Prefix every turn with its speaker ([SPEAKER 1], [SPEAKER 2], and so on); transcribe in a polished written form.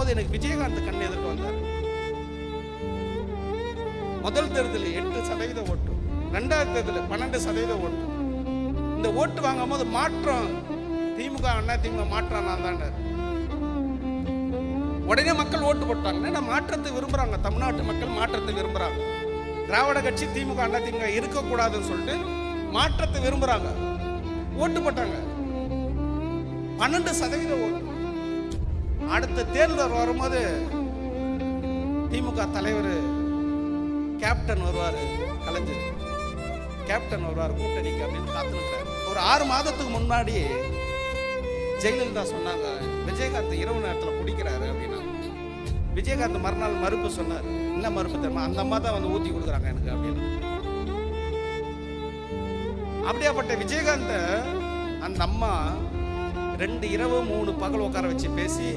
[SPEAKER 1] எனக்கு விஜயகாந்த் கண் எதிர்க்க வந்தார். முதல் தேர்தல் 8% ஓட்டு, ரெண்டாவது தேர்தல் 12% ஓட்டு. இந்த ஓட்டு வாங்கும் போது மாற்றம் திமுக அண்ணா திமுக மாற்றம் நான் தான். உடனே மக்கள் ஓட்டு போட்டாங்க. மாற்றத்தை விரும்புறாங்க, தமிழ்நாட்டு மக்கள் மாற்றத்தை விரும்புறாங்க. திராவிட கட்சி திமுக அண்ணா திமுக இருக்கக்கூடாதுன்னு சொல்லிட்டு மாற்றத்தை விரும்புறாங்க, ஓட்டு போட்டாங்க. 12% ஓட்டு. அடுத்த தேர்தல் வரும்போது திமுக தலைவர் கேப்டன் வருவார், கலைஞர் கேப்டன் வருவார் கூட்டணிக்கு அப்படின்னு காத்துருக்காரு. ஒரு 6 மாதத்துக்கு முன்னாடி ஜெயலலிதா சொன்னாங்க விஜயகாந்த் இரவு நேரத்தில் குடிக்கிறாரு அப்படின்னா. விஜயகாந்த் மறுநாள் மறுப்பு சொன்னார். என்ன மறுப்பு தெரியுமா? அந்த அம்மா தான் வந்து ஊற்றி கொடுக்குறாங்க எனக்கு அப்படின்னு. அப்படியாப்பட்ட விஜயகாந்த் அந்த அம்மா 2 இரவு 3 பகல் உட்கார வச்சு பேசி